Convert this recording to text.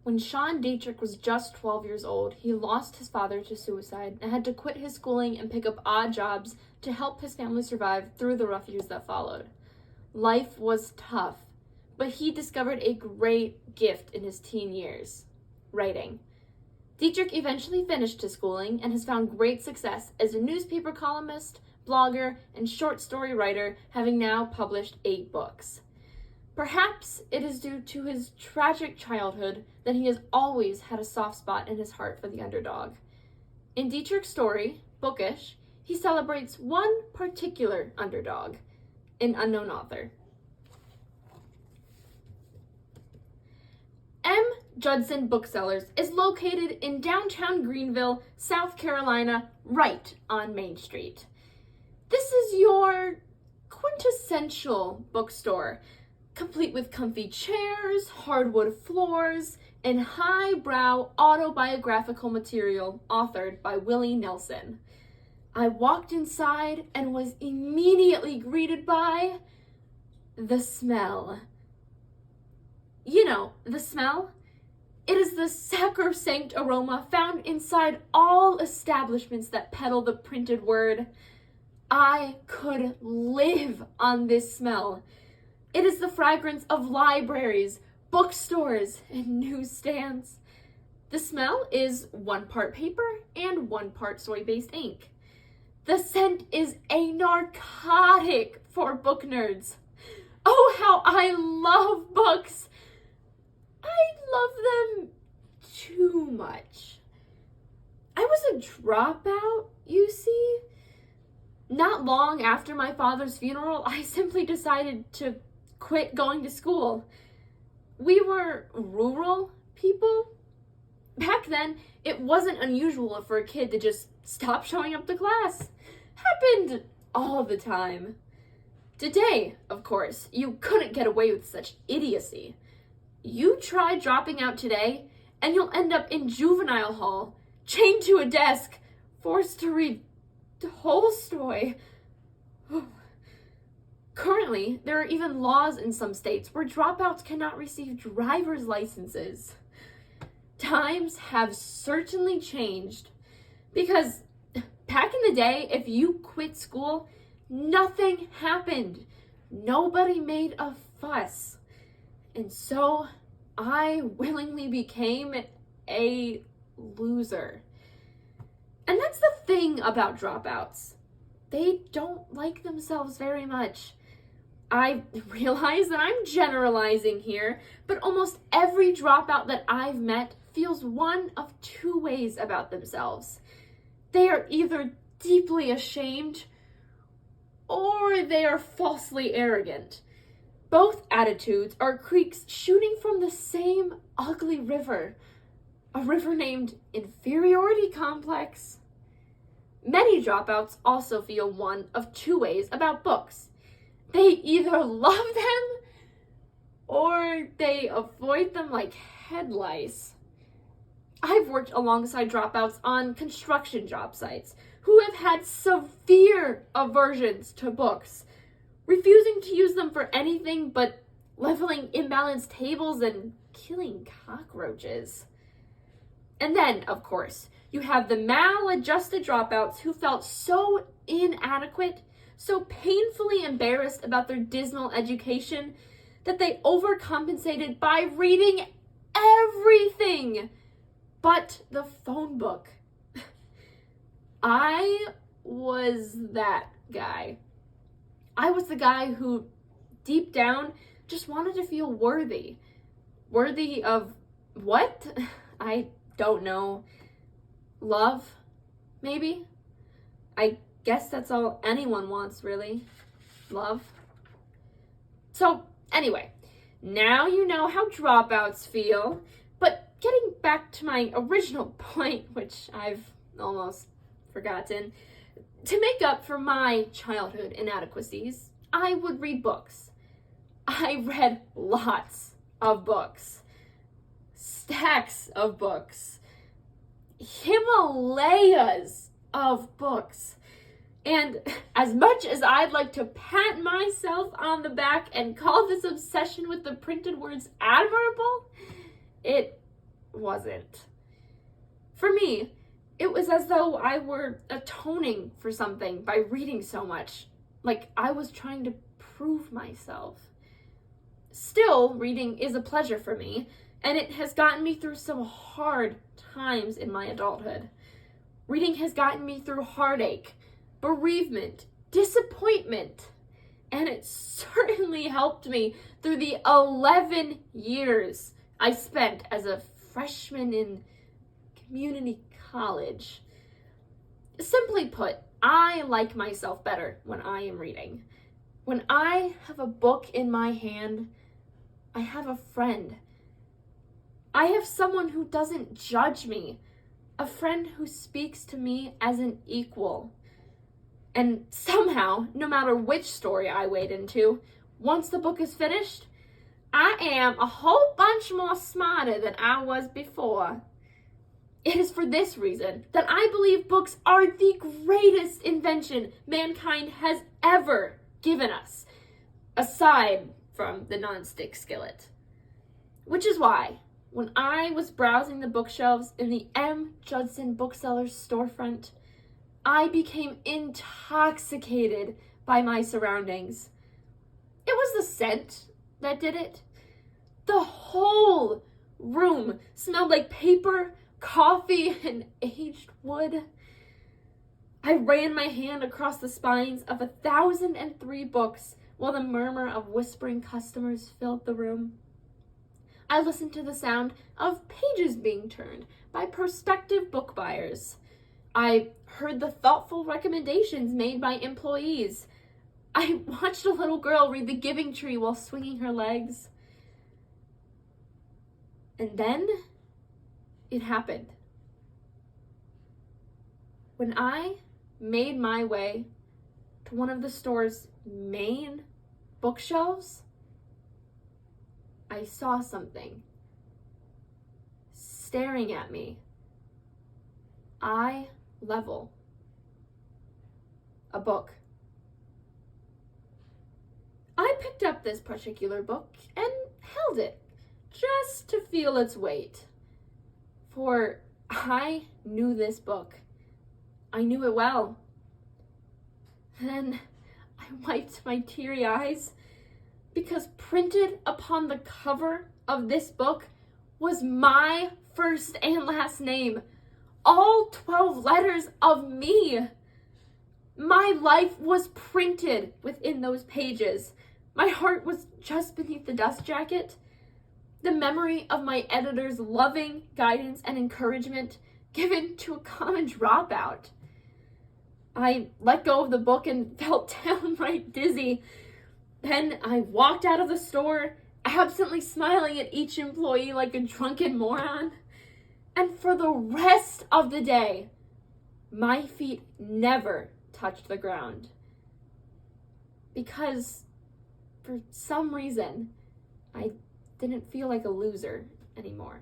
When Sean Dietrich was just 12 years old, he lost his father to suicide and had to quit his schooling and pick up odd jobs to help his family survive through the rough years that followed. Life was tough, but he discovered a great gift in his teen years: writing. Dietrich eventually finished his schooling and has found great success as a newspaper columnist, blogger, and short story writer, having now published 8 books. Perhaps it is due to his tragic childhood that he has always had a soft spot in his heart for the underdog. In Dietrich's story, Bookish, he celebrates one particular underdog, an unknown author. M. Judson Booksellers is located in downtown Greenville, South Carolina, right on Main Street. This is your quintessential bookstore, complete with comfy chairs, hardwood floors, and highbrow autobiographical material authored by Willie Nelson. I walked inside and was immediately greeted by the smell. You know, the smell? It is the sacrosanct aroma found inside all establishments that peddle the printed word. I could live on this smell. It is the fragrance of libraries, bookstores, and newsstands. The smell is 1 part paper and 1 part soy-based ink. The scent is a narcotic for book nerds. Oh, how I love books! I love them too much. I was a dropout, you see. Not long after my father's funeral, I simply decided to quit going to school. We were rural people. Back then, it wasn't unusual for a kid to just stop showing up to class. Happened all the time. Today, of course, you couldn't get away with such idiocy. You try dropping out today, and you'll end up in juvenile hall, chained to a desk, forced to read Tolstoy. Currently, there are even laws in some states where dropouts cannot receive driver's licenses. Times have certainly changed, because back in the day, if you quit school, nothing happened. Nobody made a fuss. And so I willingly became a loser. And that's the thing about dropouts. They don't like themselves very much. I realize that I'm generalizing here, but almost every dropout that I've met feels one of 2 ways about themselves. They are either deeply ashamed or they are falsely arrogant. Both attitudes are creeks shooting from the same ugly river, a river named inferiority complex. Many dropouts also feel one of 2 ways about books. They either love them or they avoid them like head lice. I've worked alongside dropouts on construction job sites who have had severe aversions to books, refusing to use them for anything but leveling imbalanced tables and killing cockroaches. And then, of course, you have the maladjusted dropouts who felt so inadequate, so painfully embarrassed about their dismal education, that they overcompensated by reading everything but the phone book. I was that guy. I was the guy who, deep down, just wanted to feel worthy. Worthy of what? I don't know. Love, maybe? I guess that's all anyone wants, really. Love. So, anyway, now you know how dropouts feel, but getting back to my original point, which I've almost forgotten, to make up for my childhood inadequacies, I would read books. I read lots of books. Stacks of books. Himalayas of books. And as much as I'd like to pat myself on the back and call this obsession with the printed words admirable, it wasn't. For me, it was as though I were atoning for something by reading so much, like I was trying to prove myself. Still, reading is a pleasure for me, and it has gotten me through some hard times in my adulthood. Reading has gotten me through heartache, bereavement, disappointment, and it certainly helped me through the 11 years I spent as a freshman in community college. Simply put, I like myself better when I am reading. When I have a book in my hand, I have a friend. I have someone who doesn't judge me, a friend who speaks to me as an equal. And somehow, no matter which story I wade into, once the book is finished, I am a whole bunch more smarter than I was before. It is for this reason that I believe books are the greatest invention mankind has ever given us, aside from the nonstick skillet. Which is why, when I was browsing the bookshelves in the M. Judson Bookseller's storefront, I became intoxicated by my surroundings. It was the scent that did it. The whole room smelled like paper, coffee, and aged wood. I ran my hand across the spines of 1,003 books while the murmur of whispering customers filled the room. I listened to the sound of pages being turned by prospective book buyers. I heard the thoughtful recommendations made by employees. I watched a little girl read The Giving Tree while swinging her legs. And then it happened. When I made my way to one of the store's main bookshelves, I saw something staring at me, eye level. A book. I picked up this particular book and held it just to feel its weight. For I knew this book. I knew it well. Then I wiped my teary eyes because printed upon the cover of this book was my first and last name. All 12 letters of me. My life was printed within those pages. My heart was just beneath the dust jacket. The memory of my editor's loving guidance and encouragement given to a common dropout. I let go of the book and felt downright dizzy. Then I walked out of the store, absently smiling at each employee like a drunken moron. And for the rest of the day, my feet never touched the ground. Because, for some reason, I didn't feel like a loser anymore.